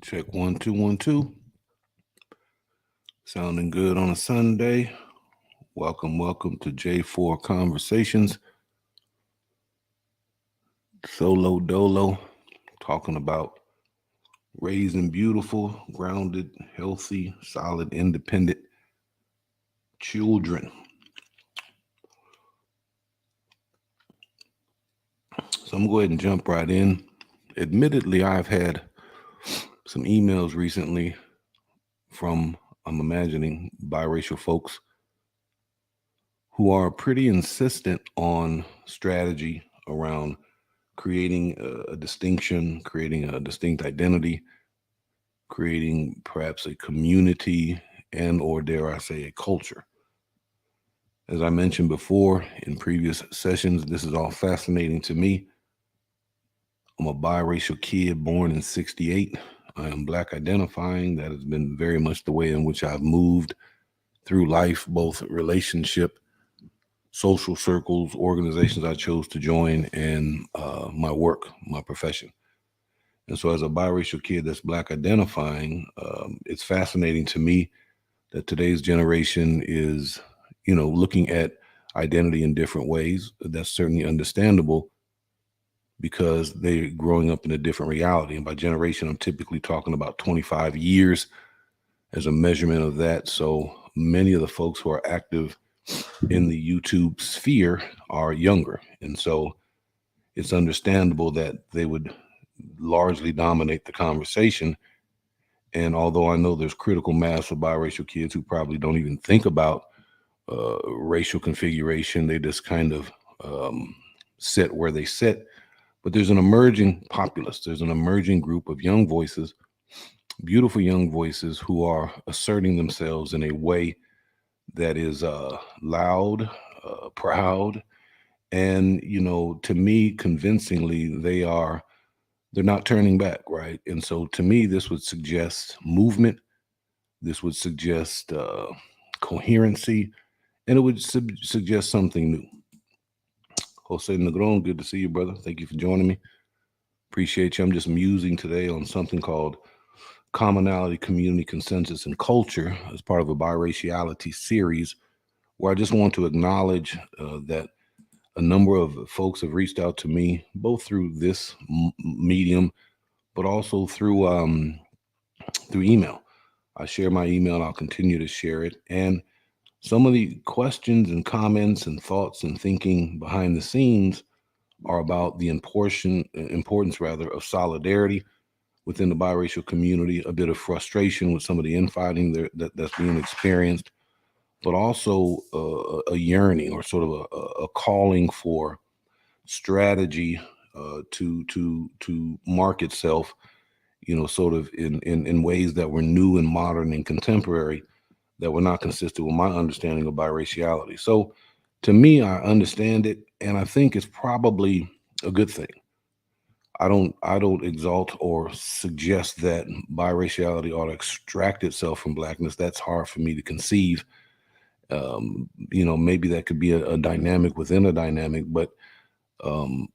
Check 1 2 1 2. Sounding good on a Sunday. Welcome to J4 Conversations. Solo Dolo, talking about raising beautiful, grounded, healthy, solid, independent children. So I'm going to go ahead and jump right in. Admittedly, I've had some emails recently from, I'm imagining, biracial folks who are pretty insistent on strategy around creating a distinction, creating a distinct identity, creating perhaps a community and or dare I say a culture. As I mentioned before in previous sessions, this is all fascinating to me. I'm a biracial kid born in 68. I am black identifying. That has been very much the way in which I've moved through life, both relationship, social circles, organizations I chose to join, and my work, my profession. And so, as a biracial kid that's black identifying, it's fascinating to me that today's generation is, looking at identity in different ways. That's certainly understandable because they're growing up in a different reality. And by generation, I'm typically talking about 25 years as a measurement of that. So many of the folks who are active in the YouTube sphere are younger. And so it's understandable that they would largely dominate the conversation. And although I know there's critical mass of biracial kids who probably don't even think about racial configuration, they just kind of sit where they sit. But there's an emerging populace, there's an emerging group of young voices, beautiful young voices who are asserting themselves in a way that is loud, proud, and to me, convincingly, they're not turning back, right? And so, to me, this would suggest movement. This would suggest coherency, and it would suggest something new. Jose Negron, good to see you, brother. Thank you for joining me. Appreciate you. I'm just musing today on something called Commonality, Community, Consensus, and Culture as part of a biraciality series where I just want to acknowledge that a number of folks have reached out to me, both through this medium, but also through email. I share my email and I'll continue to share it. And some of the questions and comments and thoughts and thinking behind the scenes are about the importance rather of solidarity within the biracial community, a bit of frustration with some of the infighting that's being experienced, but also a yearning or sort of a calling for strategy to mark itself, sort of in ways that were new and modern and contemporary that were not consistent with my understanding of biraciality. So to me, I understand it, and I think it's probably a good thing. I don't exalt or suggest that biraciality ought to extract itself from blackness. That's hard for me to conceive. Maybe that could be a dynamic within a dynamic, but um,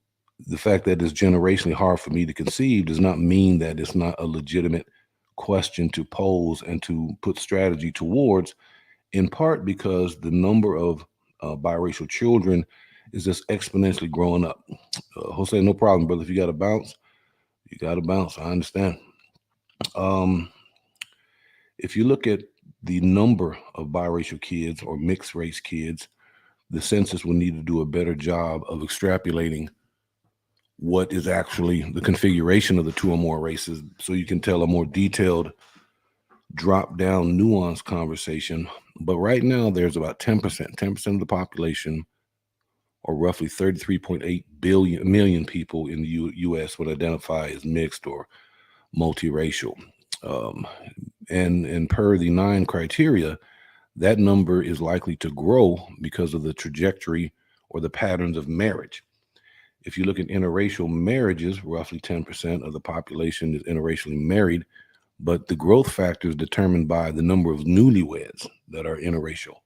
the fact that it's generationally hard for me to conceive does not mean that it's not a legitimate question to pose and to put strategy towards, in part because the number of biracial children is just exponentially growing up. Jose, no problem, brother. If you got to bounce, you got to bounce. I understand. Um, if you look at the number of biracial kids or mixed race kids, the census will need to do a better job of extrapolating what is actually the configuration of the two or more races so you can tell a more detailed, drop down, nuanced conversation. But right now, there's about 10% of the population, or roughly 33.8 million people in the U.S. would identify as mixed or multiracial. Um, and per the 9 criteria, that number is likely to grow because of the trajectory or the patterns of marriage. If you look at interracial marriages, roughly 10% of the population is interracially married, but the growth factor is determined by the number of newlyweds that are interracial.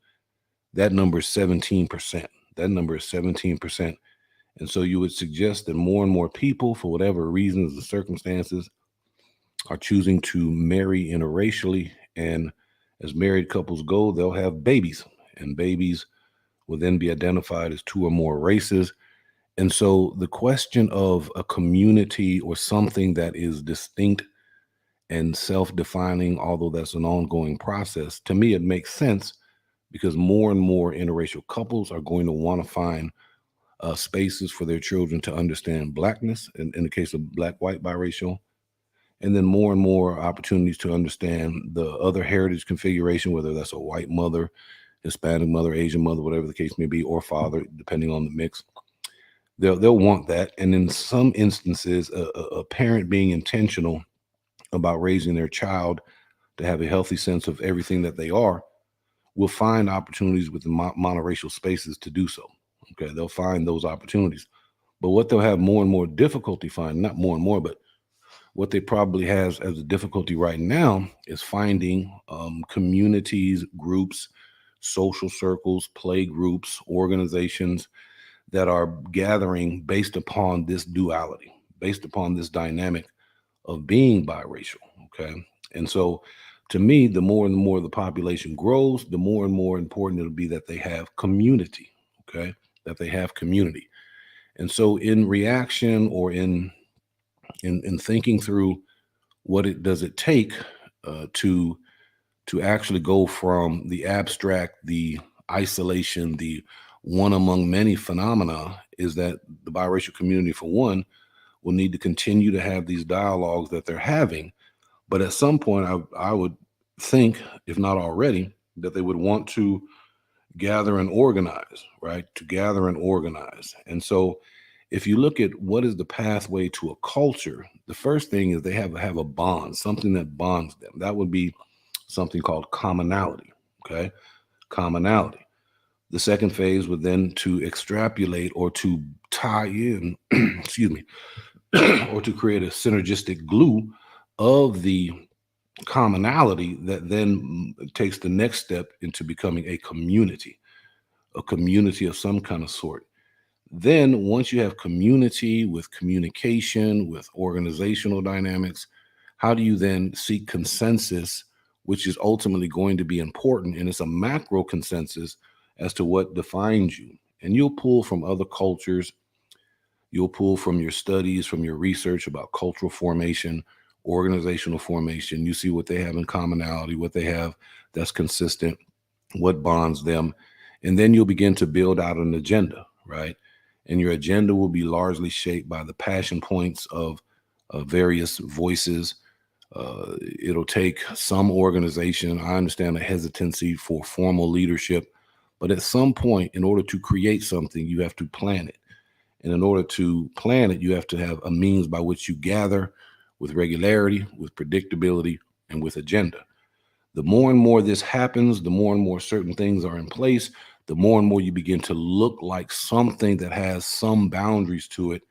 That number is 17%. That number is 17%. And so you would suggest that more and more people, for whatever reasons and circumstances, are choosing to marry interracially. And as married couples go, they'll have babies, and babies will then be identified as two or more races. And so the question of a community or something that is distinct and self defining, although that's an ongoing process, to me, it makes sense because more and more interracial couples are going to want to find spaces for their children to understand Blackness, in the case of Black, white, biracial, and then more and more opportunities to understand the other heritage configuration, whether that's a white mother, Hispanic mother, Asian mother, whatever the case may be, or father, depending on the mix. They'll want that, and in some instances, a parent being intentional about raising their child to have a healthy sense of everything that they are will find opportunities within monoracial spaces to do so. Okay, they'll find those opportunities, but what they'll have more and more difficulty finding, not more and more, but what they probably has as a difficulty right now is finding communities, groups, social circles, play groups, organizations that are gathering based upon this duality, based upon this dynamic of being biracial. Okay. And so to me, the more and more the population grows, the more and more important it'll be that they have community. Okay. That they have community. And so in reaction or in thinking through what it does it take to actually go from the abstract, the isolation, the one among many phenomena, is that the biracial community, for one, will need to continue to have these dialogues that they're having. But at some point, I would think, if not already, that they would want to gather and organize, right? To gather and organize. And so if you look at what is the pathway to a culture, the first thing is they have a bond, something that bonds them. That would be something called commonality. Okay. Commonality. The second phase would then to extrapolate or to tie in, excuse me, or to create a synergistic glue of the commonality that then takes the next step into becoming a community of some kind of sort. Then, once you have community with communication, with organizational dynamics, how do you then seek consensus, which is ultimately going to be important? And it's a macro consensus as to what defines you. And you'll pull from other cultures, you'll pull from your studies, from your research about cultural formation, organizational formation. You see what they have in commonality, what they have that's consistent, what bonds them. And then you'll begin to build out an agenda, right? And your agenda will be largely shaped by the passion points of various voices. It'll take some organization. I understand the hesitancy for formal leadership, but at some point, in order to create something, you have to plan it. And in order to plan it, you have to have a means by which you gather with regularity, with predictability, and with agenda. The more and more this happens, the more and more certain things are in place, the more and more you begin to look like something that has some boundaries to it,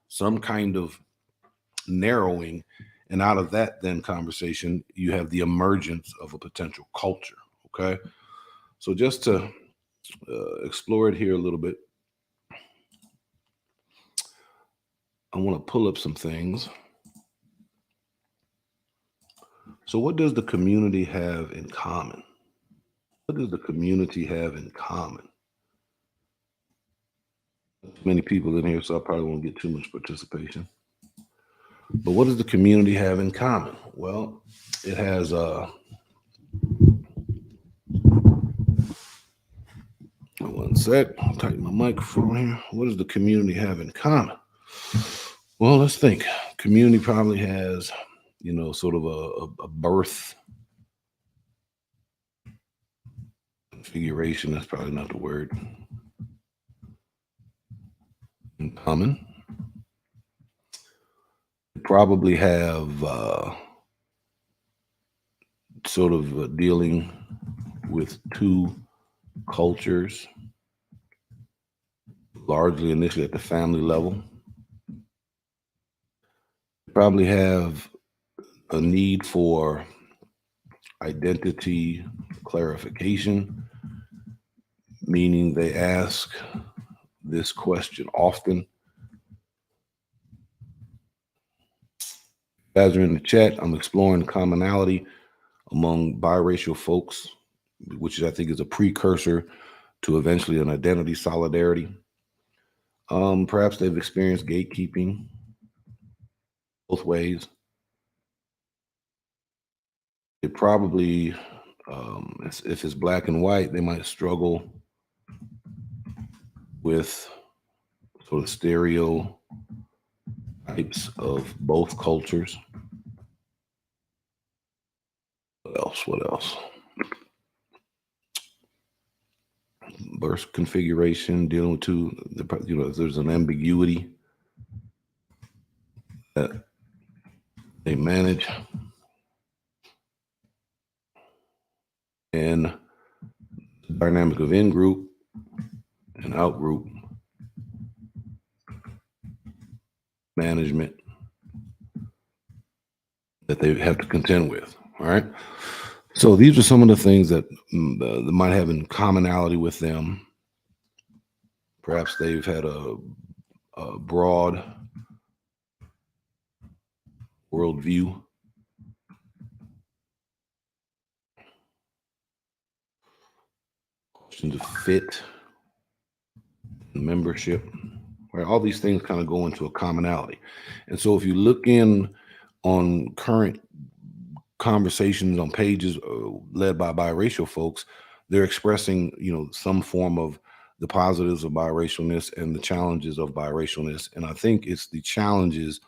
some kind of narrowing. And out of that, then conversation, you have the emergence of a potential culture. Okay. So just to explore it here a little bit, I want to pull up some things. So, what does the community have in common? What does the community have in common? Many people in here, so I probably won't get too much participation. But what does the community have in common? Well, it has one sec, I'll tighten my microphone here. What does the community have in common? Well, let's think. Community probably has, sort of a birth configuration. That's probably not the word. In common. Probably have sort of dealing with two cultures, largely initially at the family level. Probably have a need for identity clarification, meaning they ask this question often. Guys are in the chat. I'm exploring commonality among biracial folks, which I think is a precursor to eventually an identity solidarity. Perhaps they've experienced gatekeeping both ways. It probably, if it's black and white, they might struggle with sort of stereotypes of both cultures. What else? What else? Birth configuration, dealing with there's an ambiguity that they manage, and the dynamic of in group and out group management that they have to contend with. All right. So these are some of the things that they might have in commonality with them. Perhaps they've had a broad worldview. Questions of fit, membership, right? All these things kind of go into a commonality. And so if you look in on current conversations on pages led by biracial folks, they're expressing, some form of the positives of biracialness and the challenges of biracialness. And I think it's the challenges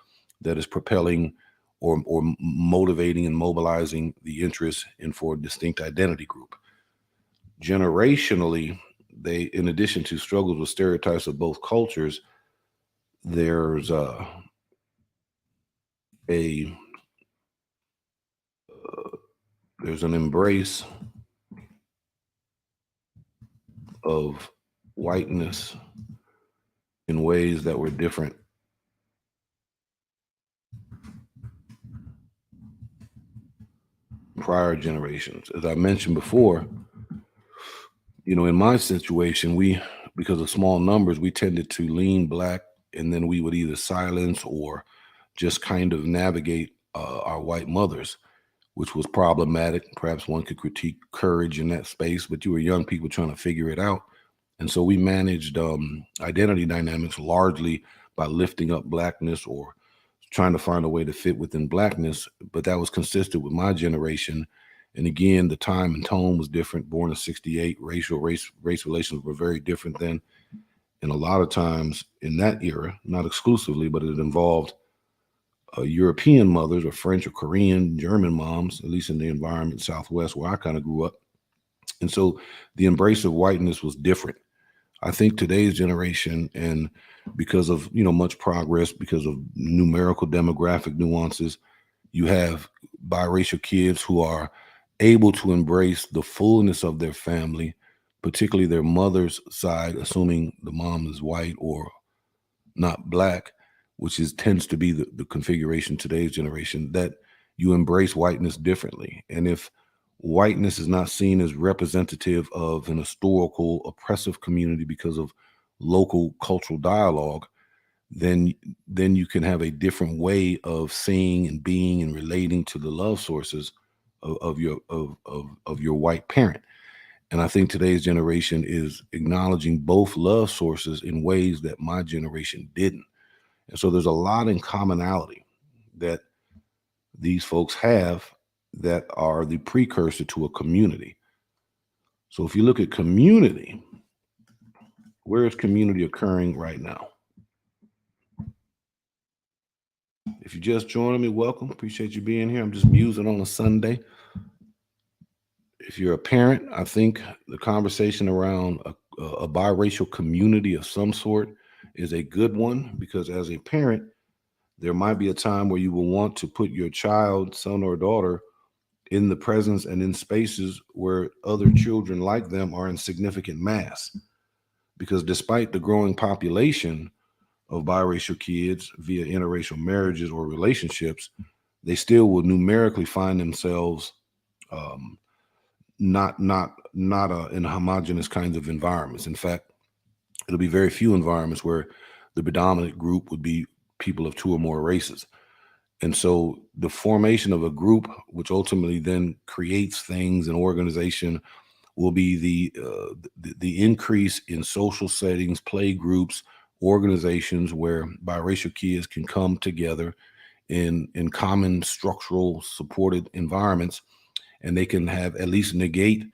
that is propelling or motivating and mobilizing the interest in for a distinct identity group. Generationally, they, in addition to struggles with stereotypes of both cultures, there's there's an embrace of whiteness in ways that were different prior generations. As I mentioned before, in my situation, because of small numbers, we tended to lean black, and then we would either silence or just kind of navigate our white mothers, which was problematic. Perhaps one could critique courage in that space, but you were young people trying to figure it out. And so we managed identity dynamics largely by lifting up blackness or trying to find a way to fit within blackness. But that was consistent with my generation. And again, the time and tone was different. Born in '68, race relations were very different then. And a lot of times in that era, not exclusively, but it involved European mothers or French or Korean, German moms, at least in the environment Southwest where I kind of grew up. And so the embrace of whiteness was different. I think today's generation, and because of much progress, because of numerical demographic nuances, you have biracial kids who are able to embrace the fullness of their family, particularly their mother's side, assuming the mom is white or not black, which tends to be the configuration today's generation, that you embrace whiteness differently. And if whiteness is not seen as representative of an historical oppressive community because of local cultural dialogue, then you can have a different way of seeing and being and relating to the love sources of your white parent. And I think today's generation is acknowledging both love sources in ways that my generation didn't. And so there's a lot in commonality that these folks have that are the precursor to a community. So if you look at community, where is community occurring right now? If you just joining me, welcome. Appreciate you being here. I'm just musing on a Sunday. If you're a parent, I think the conversation around a biracial community of some sort is a good one, because as a parent, there might be a time where you will want to put your child, son or daughter, in the presence and in spaces where other children like them are in significant mass. Because despite the growing population of biracial kids via interracial marriages or relationships, they still will numerically find themselves not in homogenous kinds of environments. In fact, it'll be very few environments where the predominant group would be people of two or more races. And so the formation of a group, which ultimately then creates things, an organization, will be the increase in social settings, play groups, organizations where biracial kids can come together in common structural supported environments, and they can have at least negate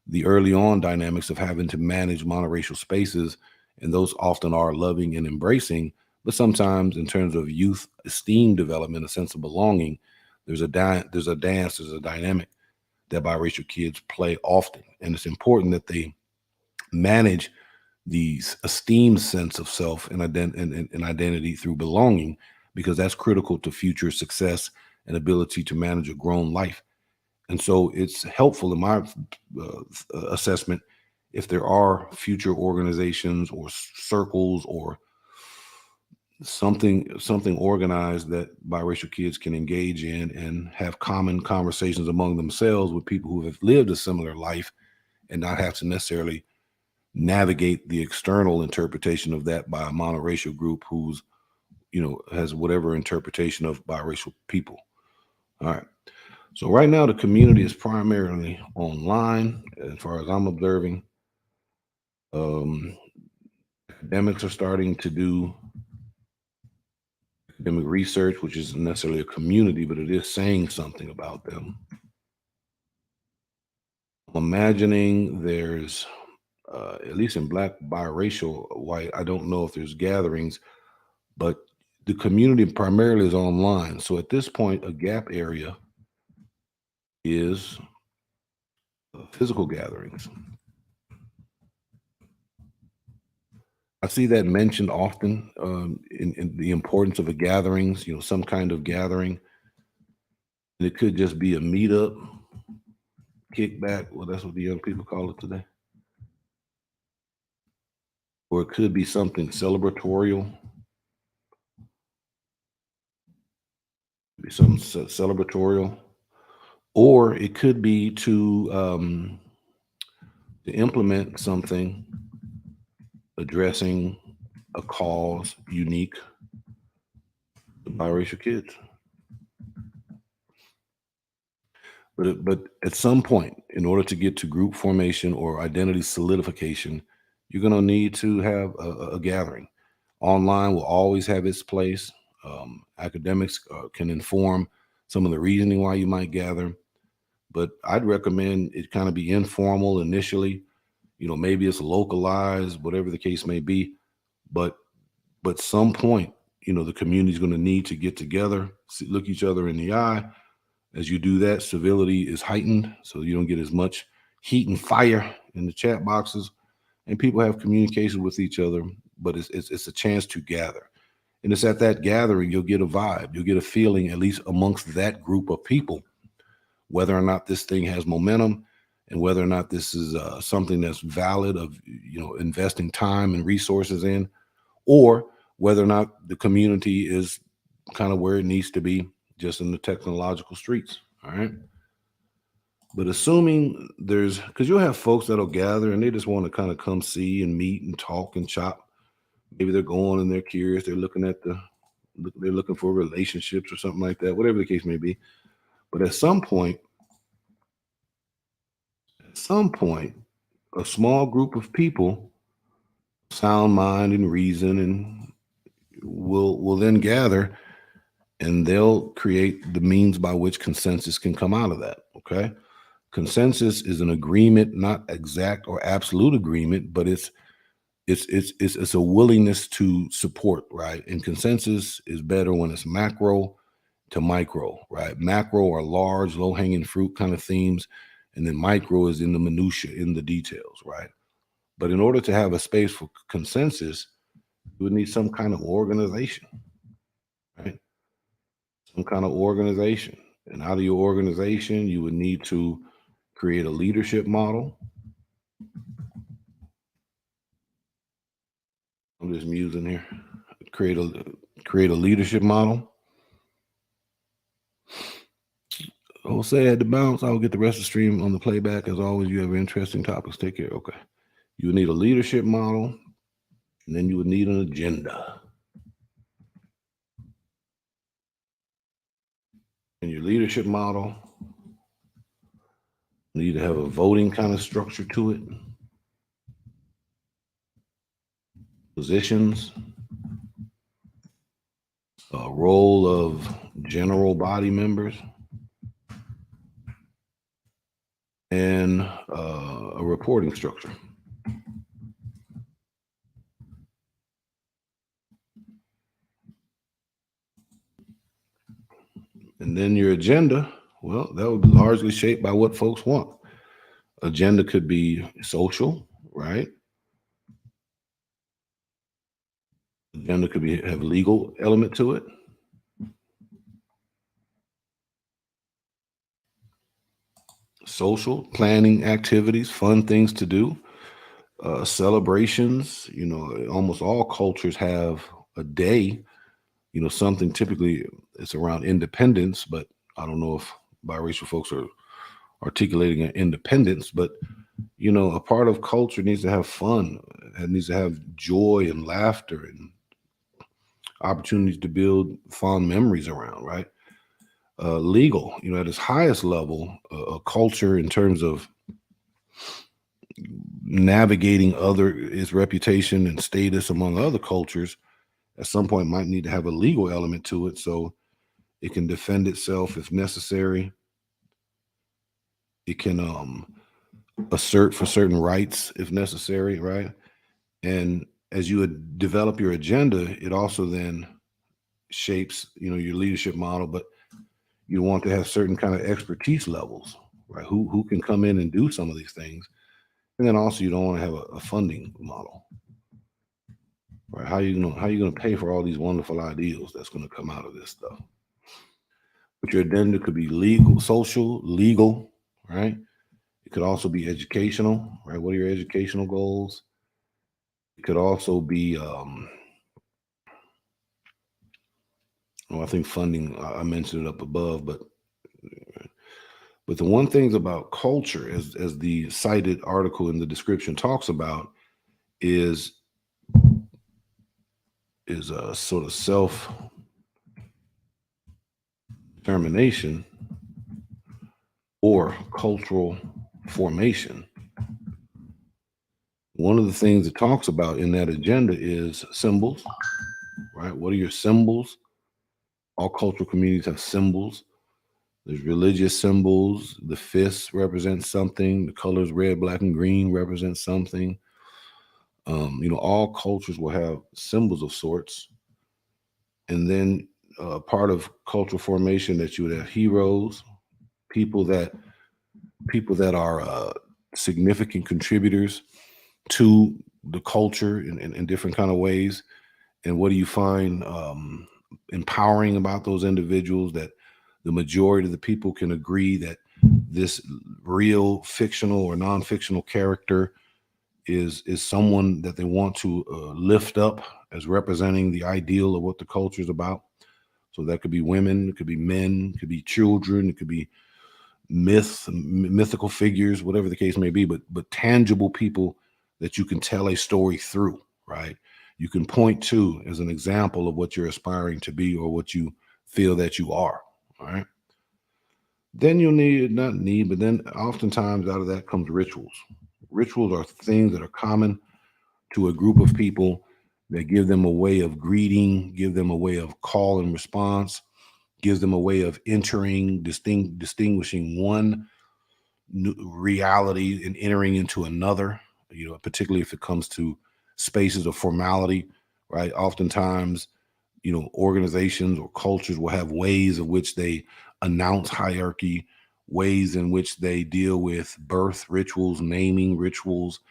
the early on dynamics of having to manage monoracial spaces, and those often are loving and embracing. But sometimes, in terms of youth esteem development, a sense of belonging, there's a dynamic that biracial kids play often, and it's important that they manage these esteem sense of self and, and identity through belonging, because that's critical to future success and ability to manage a grown life. And so it's helpful in my assessment if there are future organizations or circles or something organized that biracial kids can engage in and have common conversations among themselves with people who have lived a similar life and not have to necessarily navigate the external interpretation of that by a monoracial group who's has whatever interpretation of biracial people. All right. So right now the community is primarily online, as far as I'm observing. Um, Academics are starting to do academic research, which isn't necessarily a community, but it is saying something about them. I'm imagining there's, at least in Black biracial white, I don't know if there's gatherings, but the community primarily is online. So at this point, a gap area is physical gatherings. I see that mentioned often, in the importance of a gatherings, some kind of gathering. And it could just be a meetup, kickback. Well, that's what the young people call it today. Or it could be something celebratorial, be something celebratorial, or it could be to implement something addressing a cause unique to biracial kids. But at some point, in order to get to group formation or identity solidification, you're going to need to have a gathering. Online will always have its place. Academics can inform some of the reasoning why you might gather, but I'd recommend it kind of be informal initially. Maybe it's localized, whatever the case may be. But some point, the community is going to need to get together, look each other in the eye. As you do that, civility is heightened, so you don't get as much heat and fire in the chat boxes, and people have communication with each other. But it's a chance to gather, and it's at that gathering you'll get a vibe, you'll get a feeling, at least amongst that group of people, whether or not this thing has momentum, and whether or not this is something that's valid of investing time and resources in, or whether or not the community is kind of where it needs to be, just in the technological streets. All right. But assuming there's, because you'll have folks that'll gather and they just want to kind of come see and meet and talk and chop. Maybe they're going and they're curious. They're looking at they're looking for relationships or something like that, whatever the case may be. But at some point, a small group of people, sound mind and reason, and will then gather, and they'll create the means by which consensus can come out of that. Okay. Consensus is an agreement, not exact or absolute agreement, but it's a willingness to support, right? And consensus is better when it's macro to micro, right? Macro are large, low hanging fruit kind of themes, and then micro is in the minutia, in the details, right? But in order to have a space for consensus, you would need some kind of organization, right? Some kind of organization. And out of your organization, you would need to create a leadership model. I'm just musing here. Create a create a leadership model. Jose had to bounce. I'll get the rest of the stream on the playback. As always, you have interesting topics. Take care. Okay. You would need a leadership model, and then you would need an agenda. In your leadership model, you need to have a voting kind of structure to it. Positions, a role of general body members, and a reporting structure. And then your agenda, well, that would be largely shaped by what folks want. Agenda could be social, right? Agenda could be have legal element to it. Social planning activities, fun things to do, celebrations. Almost all cultures have a day. Something typically it's around independence, but I don't know if biracial folks are articulating an independence, but a part of culture needs to have fun. It needs to have joy and laughter and opportunities to build fond memories around, right? Legal, at its highest level, a culture in terms of navigating its reputation and status among other cultures, at some point might need to have a legal element to it so it can defend itself if necessary. It can assert for certain rights if necessary, right? And as you would develop your agenda, it also then shapes, your leadership model, but you want to have certain kind of expertise levels, right? Who can come in and do some of these things. And then also you don't want to have a funding model. Right? How you gonna pay for all these wonderful ideals that's gonna come out of this stuff? But your agenda could be legal, social, legal, right? It could also be educational, right? What are your educational goals? It could also be, well, I think funding. I mentioned it up above, but the one things about culture, as the cited article in the description talks about, is a sort of self determination or cultural formation. One of the things it talks about in that agenda is symbols, right? What are your symbols? All cultural communities have symbols. There's religious symbols. The fist represents something. The colors red, black, and green represent something. All cultures will have symbols of sorts. And then part of cultural formation that you would have heroes, people that are significant contributors to the culture in different kind of ways. And what do you find empowering about those individuals? That the majority of the people can agree that this real fictional or non-fictional character is someone that they want to lift up as representing the ideal of what the culture is about. So that could be women, it could be men, it could be children, it could be mythical figures, whatever the case may be, but tangible people that you can tell a story through, right? You can point to as an example of what you're aspiring to be or what you feel that you are, all right? Then you'll need, not need, but then oftentimes out of that comes rituals. Rituals are things that are common to a group of people that give them a way of greeting, give them a way of call and response, gives them a way of entering, distinguishing one reality and entering into another, particularly if it comes to spaces of formality, right? Oftentimes, organizations or cultures will have ways of which they announce hierarchy, ways in which they deal with birth rituals, naming rituals,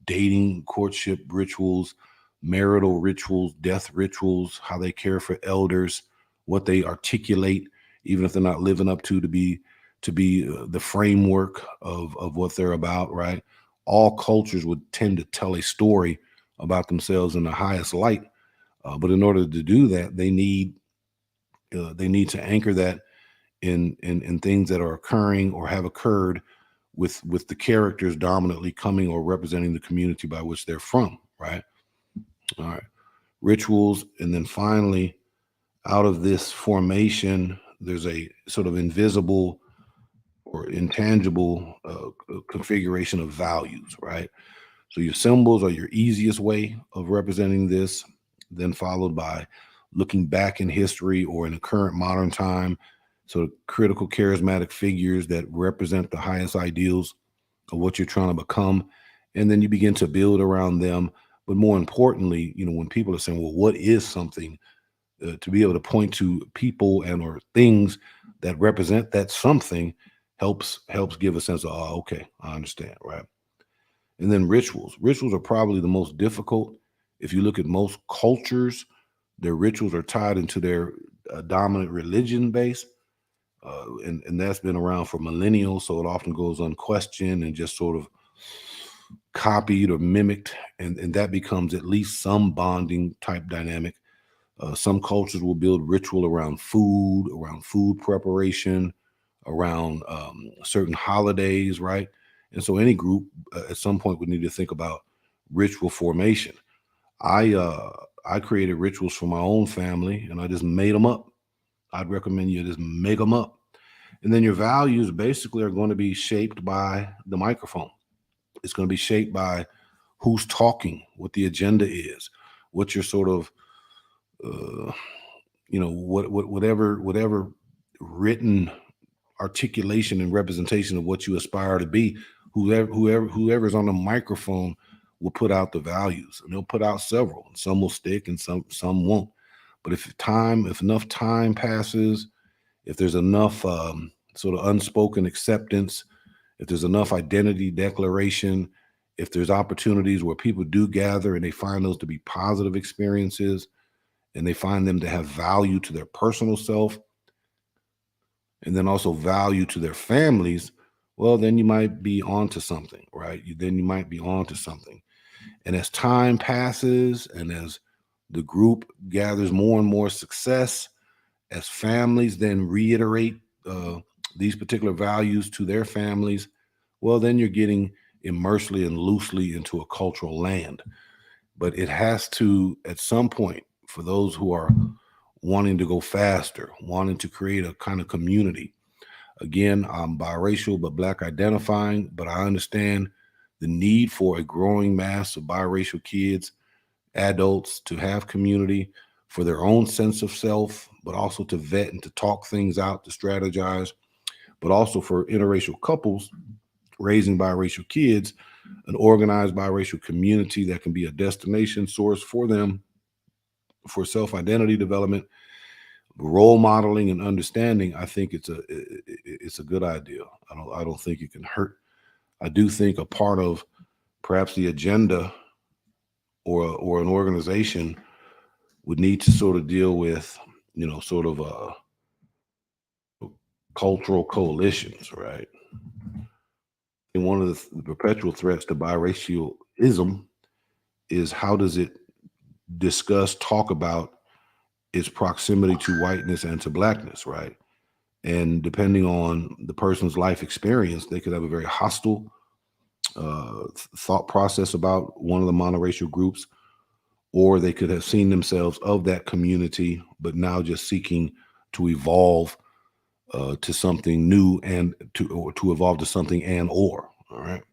dating, courtship rituals, marital rituals, death rituals, how they care for elders, what they articulate, even if they're not living up to be the framework of what they're about, right? All cultures would tend to tell a story about themselves in the highest light, but in order to do that, they need to anchor that in things that are occurring or have occurred with the characters dominantly coming or representing the community by which they're from, right? All right. Rituals, and then finally, out of this formation, there's a sort of invisible or intangible configuration of values, right? So your symbols are your easiest way of representing this, then followed by looking back in history or in a current modern time. So critical charismatic figures that represent the highest ideals of what you're trying to become. And then you begin to build around them. But more importantly, when people are saying, well, what is something, to be able to point to people and or things that represent that something helps give a sense of, oh, okay, I understand, right? And then rituals are probably the most difficult. If you look at most cultures, their rituals are tied into their dominant religion base, and that's been around for millennials, so it often goes unquestioned and just sort of copied or mimicked, and that becomes at least some bonding type dynamic. Some cultures will build ritual around food preparation, around certain holidays, right? And so any group at some point would need to think about ritual formation. I created rituals for my own family, and I just made them up. I'd recommend you just make them up. And then your values basically are going to be shaped by the microphone. It's going to be shaped by who's talking, what the agenda is, what your sort of uh, whatever written articulation and representation of what you aspire to be. Whoever's on the microphone will put out the values, and they'll put out several. Some will stick, and some won't. But if enough time passes, if there's enough sort of unspoken acceptance, if there's enough identity declaration, if there's opportunities where people do gather and they find those to be positive experiences, and they find them to have value to their personal self, and then also value to their families, well, then you might be onto something, right? Then you might be onto something. And as time passes and as the group gathers more and more success, as families then reiterate uh, these particular values to their families, well, then you're getting immersely and loosely into a cultural land. But it has to, at some point, for those who are wanting to go faster, wanting to create a kind of community. Again, I'm biracial but black identifying, but I understand the need for a growing mass of biracial kids, adults to have community for their own sense of self, but also to vet and to talk things out, to strategize, but also for interracial couples raising biracial kids, an organized biracial community that can be a destination source for them for self identity development, role modeling, and understanding. I think it's a good idea. I don't think it can hurt. I do think a part of perhaps the agenda or an organization would need to sort of deal with, sort of cultural coalitions, right? And one of the perpetual threats to biracialism is how does it discuss, talk about its proximity to whiteness and to blackness, right? And depending on the person's life experience, they could have a very hostile thought process about one of the monoracial groups, or they could have seen themselves of that community, but now just seeking to evolve to something new and to evolve to something and or. All right.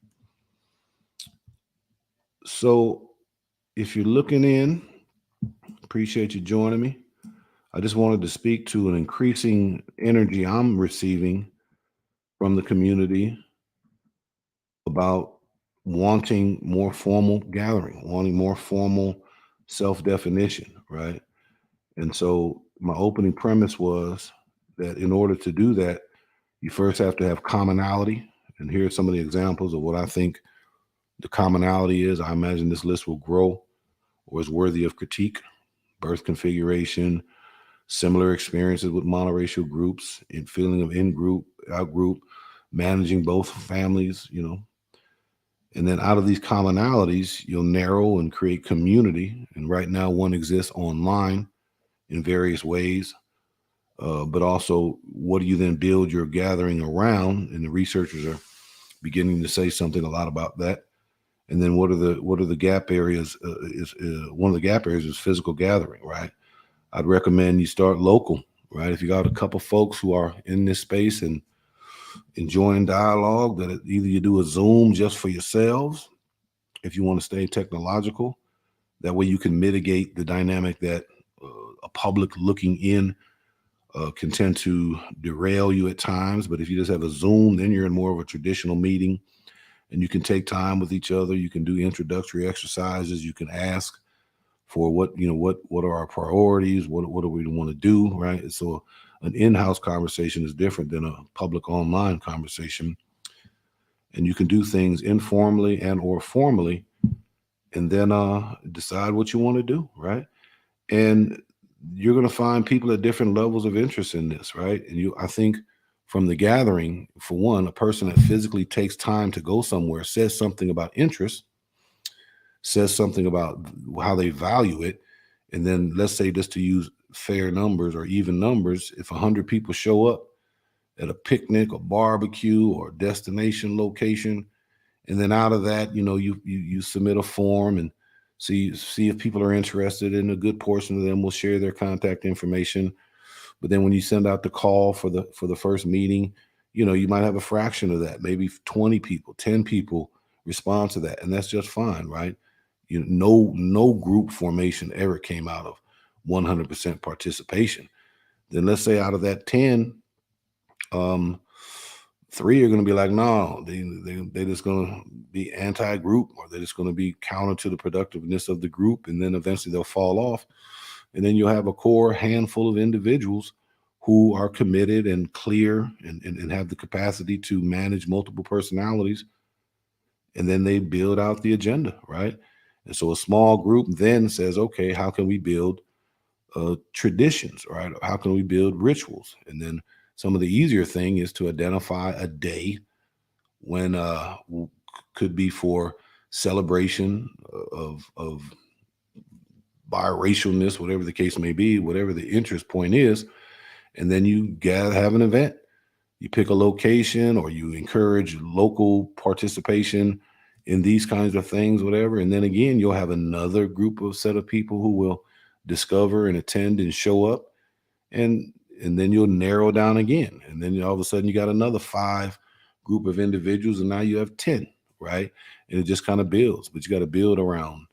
So if you're looking in, appreciate you joining me. I just wanted to speak to an increasing energy I'm receiving from the community about wanting more formal gathering, wanting more formal self definition, right? And so my opening premise was that in order to do that, you first have to have commonality. And here are some of the examples of what I think the commonality is. I imagine this list will grow or is worthy of critique: birth configuration, similar experiences with monoracial groups, and feeling of in group, out group, managing both families, And then out of these commonalities, you'll narrow and create community. And right now, one exists online in various ways. But also, what do you then build your gathering around? And the researchers are beginning to say something a lot about that. And then what are the gap areas? Is one of the gap areas is physical gathering, right? I'd recommend you start local, right? If you got a couple folks who are in this space and enjoying dialogue, that either you do a Zoom just for yourselves, if you want to stay technological, that way you can mitigate the dynamic that a public looking in can tend to derail you at times. But if you just have a Zoom, then you're in more of a traditional meeting and you can take time with each other. You can do introductory exercises. You can ask for what are our priorities? What do we want to do? Right. And so an in-house conversation is different than a public online conversation. And you can do things informally and or formally and then decide what you want to do. Right. And you're going to find people at different levels of interest in this, right? And I think from the gathering, for one, a person that physically takes time to go somewhere says something about interest, says something about how they value it. And then let's say, just to use fair numbers or even numbers, if 100 people show up at a picnic or barbecue or destination location, and then out of that, you submit a form and see if people are interested, and a good portion of them will share their contact information. But then when you send out the call for the first meeting, you might have a fraction of that, maybe 20 people, 10 people respond to that, and that's just fine, right? No group formation ever came out of 100% participation. Then let's say out of that 10, um, 3 are going to be like, no, they're just going to be anti-group, or they're just going to be counter to the productiveness of the group, and then eventually they'll fall off. And then you'll have a core handful of individuals who are committed and clear and have the capacity to manage multiple personalities, and then they build out the agenda, right? And so a small group then says, okay, how can we build traditions, right? How can we build rituals? And then some of the easier thing is to identify a day when could be for celebration of biracialness, whatever the case may be, whatever the interest point is, and then you have an event. You pick a location, or you encourage local participation in these kinds of things, whatever. And then again, you'll have another group of set of people who will discover and attend and show up, and then you'll narrow down again, and then all of a sudden you got another 5 group of individuals, and now you have 10, right? And it just kind of builds. But you got to build around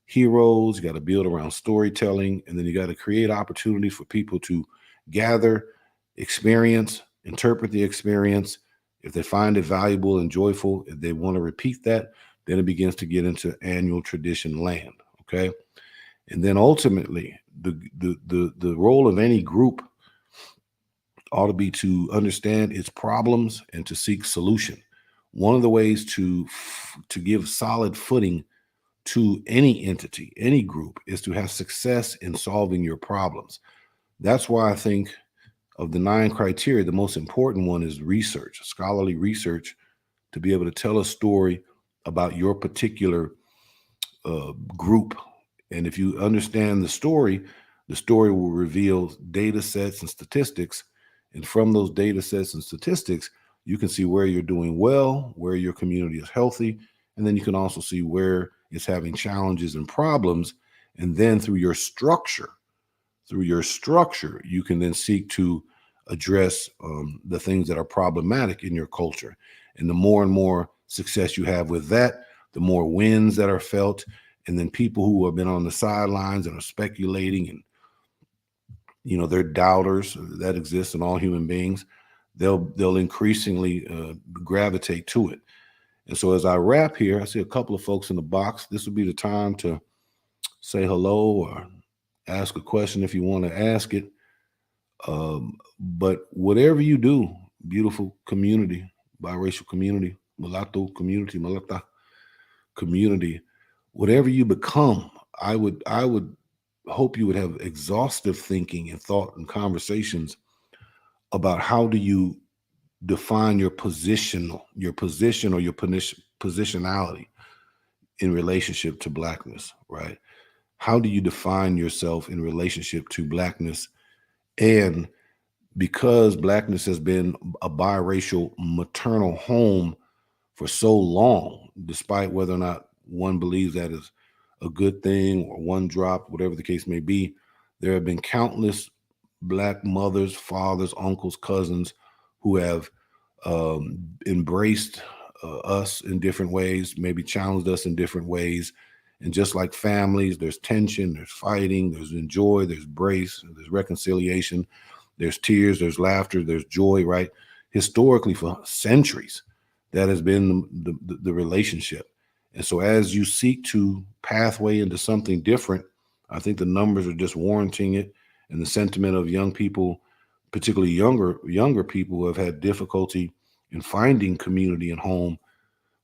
heroes, you got to build around storytelling, and then you got to create opportunities for people to gather, experience, interpret the experience. If they find it valuable and joyful, if they want to repeat that, then it begins to get into annual tradition land. Okay. And then ultimately, the role of any group ought to be to understand its problems and to seek solution. One of the ways to give solid footing to any entity, any group, is to have success in solving your problems. That's why I think of the 9 criteria, the most important one is research, scholarly research, to be able to tell a story about your particular group. And if you understand the story will reveal data sets and statistics. And from those data sets and statistics, you can see where you're doing well, where your community is healthy. And then you can also see where it's having challenges and problems. And then through your structure, you can then seek to address the things that are problematic in your culture. And the more and more success you have with that, the more wins that are felt. And then people who have been on the sidelines and are speculating, and they're doubters that exist in all human beings, they'll increasingly gravitate to it. And so as I wrap here, I see a couple of folks in the box. This would be the time to say hello or ask a question if you want to ask it. But whatever you do, beautiful community, biracial community, mulatto community, mulata community, whatever you become, I would hope you would have exhaustive thinking and thought and conversations about how do you define your position or your positionality in relationship to Blackness, right? How do you define yourself in relationship to Blackness? And because Blackness has been a biracial maternal home for so long, despite whether or not one believes that is a good thing or one drop, whatever the case may be, there have been countless Black mothers, fathers, uncles, cousins who have embraced us in different ways, maybe challenged us in different ways. And just like families, there's tension, there's fighting, there's joy, there's grace, there's reconciliation, there's tears, there's laughter, there's joy, right? Historically, for centuries, that has been the relationship. And so as you seek to pathway into something different, I think the numbers are just warranting it. And the sentiment of young people, particularly younger people who have had difficulty in finding community and home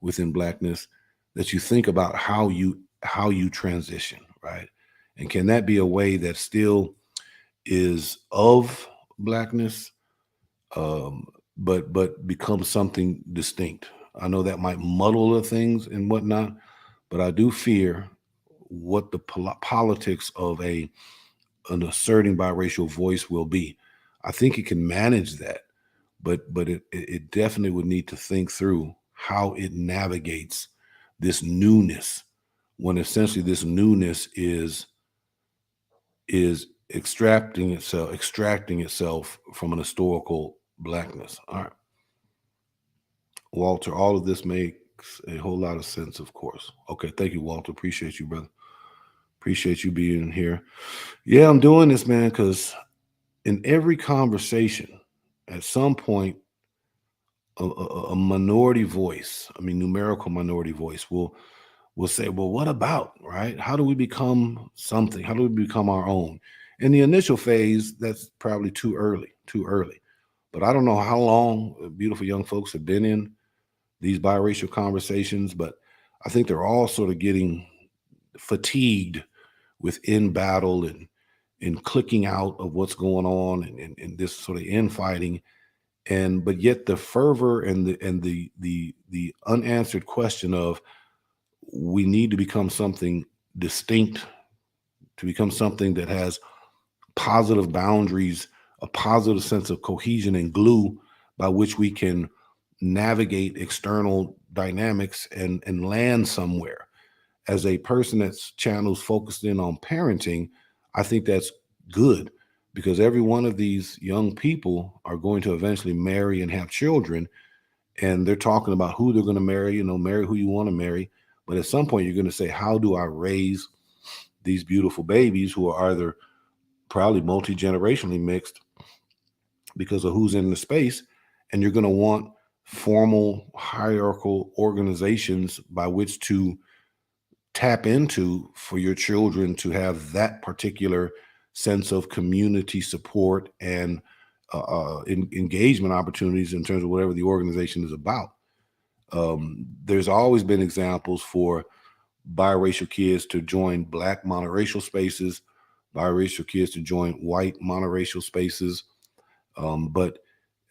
within Blackness, that you think about how you transition, right? And can that be a way that still is of Blackness, um, but becomes something distinct? I know that might muddle the things and whatnot, but I do fear what the politics of an asserting biracial voice will be. I think it can manage that, but it definitely would need to think through how it navigates this newness, when essentially this newness is extracting itself from an historical Blackness. All right, Walter, all of this makes a whole lot of sense, of course. Okay, thank you, Walter. Appreciate you, brother. Appreciate you being here. Yeah, I'm doing this, man, because in every conversation, at some point, a minority voice, I mean, numerical minority voice, will say, well, what about, right? How do we become something? How do we become our own? In the initial phase, that's probably too early, too early. But I don't know how long beautiful young folks have been in these biracial conversations, but I think they're all sort of getting fatigued with in battle and clicking out of what's going on and this sort of infighting. And but yet the fervor and the unanswered question of, we need to become something distinct, to become something that has positive boundaries, a positive sense of cohesion and glue by which we can navigate external dynamics and land somewhere. As a person that's channels focused in on parenting, I think that's good, because every one of these young people are going to eventually marry and have children, and they're talking about who they're going to marry, marry who you want to marry. But at some point, you're going to say, how do I raise these beautiful babies who are either probably multi generationally mixed because of who's in the space? And you're going to want formal hierarchical organizations by which to tap into for your children to have that particular sense of community support and engagement opportunities in terms of whatever the organization is about. There's always been examples for biracial kids to join Black monoracial spaces, biracial kids to join white monoracial spaces. But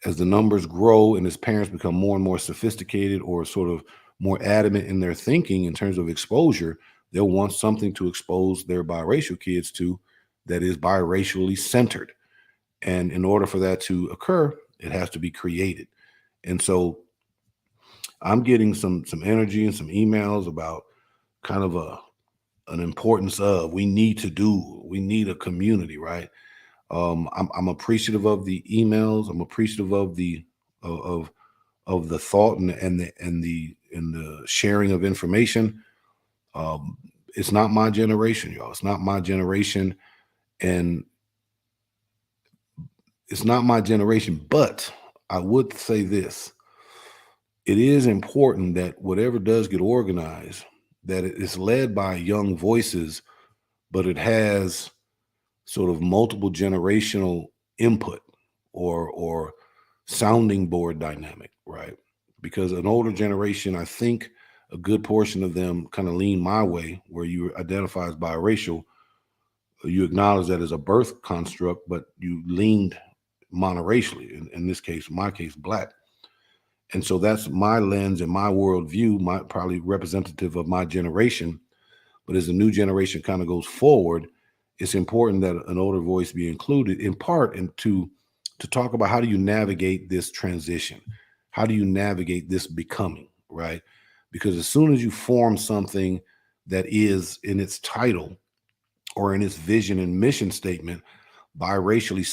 as the numbers grow and as parents become more and more sophisticated or sort of more adamant in their thinking in terms of exposure, they'll want something to expose their biracial kids to that is biracially centered. And in order for that to occur, it has to be created. And so I'm getting some energy and some emails about kind of an importance of, we need a community, right? I'm appreciative of the emails. I'm appreciative of of of the thought and the sharing of information. Um, it's not my generation, y'all. It's not my generation, and it's not my generation. But I would say this: it is important that whatever does get organized, that it is led by young voices, but it has sort of multiple generational input or sounding board dynamic, right? Because an older generation, I think a good portion of them kind of lean my way, where you identify as biracial, you acknowledge that as a birth construct, but you leaned monoracially, in this case, my case, Black. And so that's my lens and my worldview, my probably representative of my generation. But as the new generation kind of goes forward, it's important that an older voice be included, in part, and to talk about, how do you navigate this transition? How do you navigate this becoming, right? Because as soon as you form something that is in its title or in its vision and mission statement biracially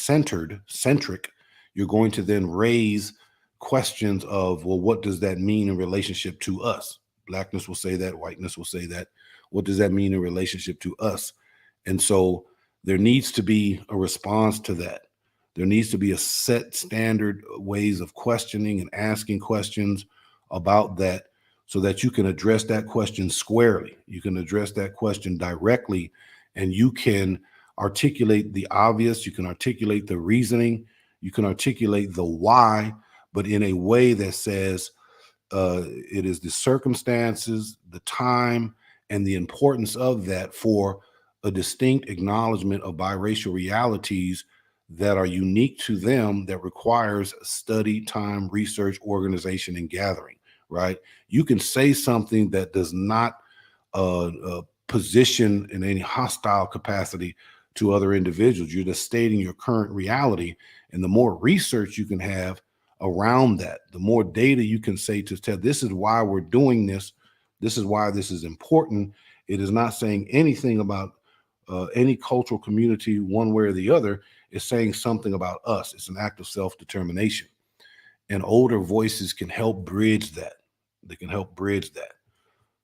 centric, you're going to then raise questions of, well, what does that mean in relationship to us? Blackness will say that, whiteness will say that. What does that mean in relationship to us? And so there needs to be a response to that. There needs to be a set standard ways of questioning and asking questions about that, so that you can address that question squarely. You can address that question directly, and you can articulate the obvious, you can articulate the reasoning, you can articulate the why, but in a way that says it is the circumstances, the time, and the importance of that for a distinct acknowledgement of biracial realities that are unique to them, that requires study, time, research, organization, and gathering, right? You can say something that does not position in any hostile capacity to other individuals. You're just stating your current reality. And the more research you can have around that, the more data you can say to tell, this is why we're doing this. This is why this is important. It is not saying anything about any cultural community one way or the other. It's saying something about us. It's an act of self-determination. And older voices can help bridge that. They can help bridge that.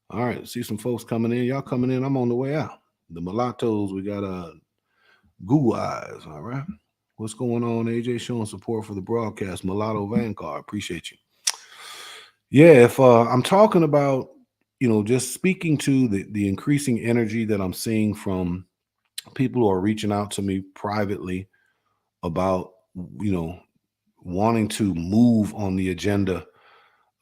All right, see some folks coming in. Y'all coming in. I'm on the way out. The mulattoes, we got Google eyes. All right. What's going on, AJ? Showing support for the broadcast. Mulatto Vanguard. Appreciate you. Yeah, if I'm talking about, just speaking to the increasing energy that I'm seeing from people who are reaching out to me privately about, wanting to move on the agenda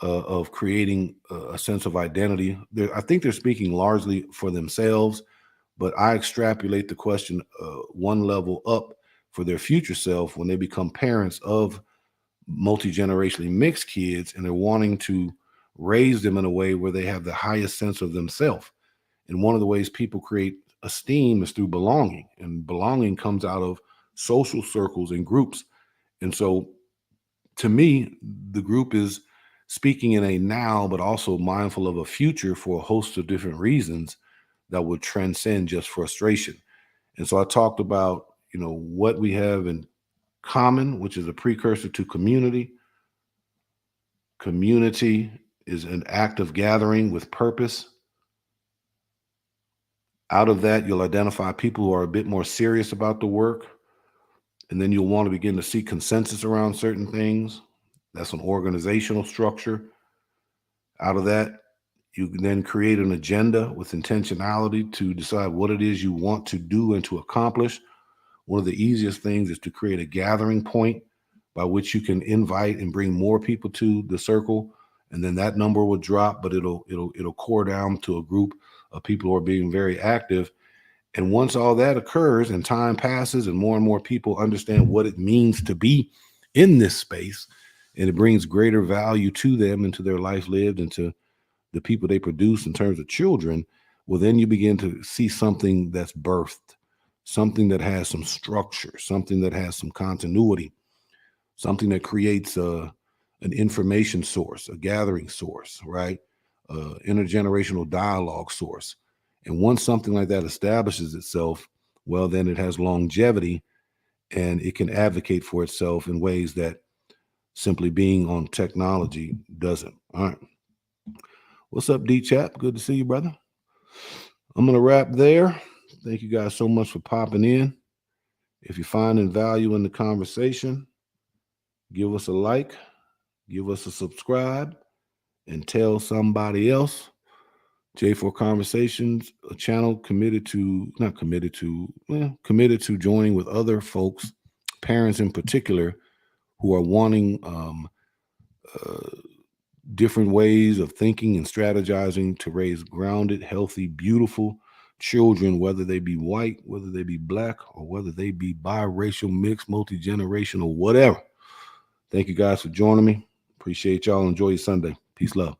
of creating a sense of identity. I think they're speaking largely for themselves, but I extrapolate the question one level up for their future self when they become parents of multi-generationally mixed kids, and they're wanting to raise them in a way where they have the highest sense of themselves. And one of the ways people create esteem is through belonging, and belonging comes out of social circles and groups. And so to me, the group is speaking in a now, but also mindful of a future for a host of different reasons that would transcend just frustration. And so I talked about, what we have in common, which is a precursor to community. Community is an act of gathering with purpose. Out of that, you'll identify people who are a bit more serious about the work. And then you'll want to begin to see consensus around certain things. That's an organizational structure. Out of that, you can then create an agenda with intentionality to decide what it is you want to do and to accomplish. One of the easiest things is to create a gathering point by which you can invite and bring more people to the circle, and then that number will drop, but it'll core down to a group of people who are being very active. And once all that occurs and time passes and more people understand what it means to be in this space, and it brings greater value to them and to their life lived and to the people they produce in terms of children, well, then you begin to see something that's birthed, something that has some structure, something that has some continuity, something that creates an information source, a gathering source, right? Intergenerational dialogue source. And once something like that establishes itself, well, then it has longevity and it can advocate for itself in ways that simply being on technology doesn't. All right. What's up, D-Chap? Good to see you, brother. I'm going to wrap there. Thank you guys so much for popping in. If you're finding value in the conversation, give us a like, give us a subscribe, and tell somebody else. J4 Conversations, a channel committed to joining with other folks, parents in particular, who are wanting different ways of thinking and strategizing to raise grounded, healthy, beautiful children, whether they be white, whether they be black, or whether they be biracial, mixed, multi-generational, whatever. Thank you guys for joining me. Appreciate y'all. Enjoy your Sunday. Peace, love.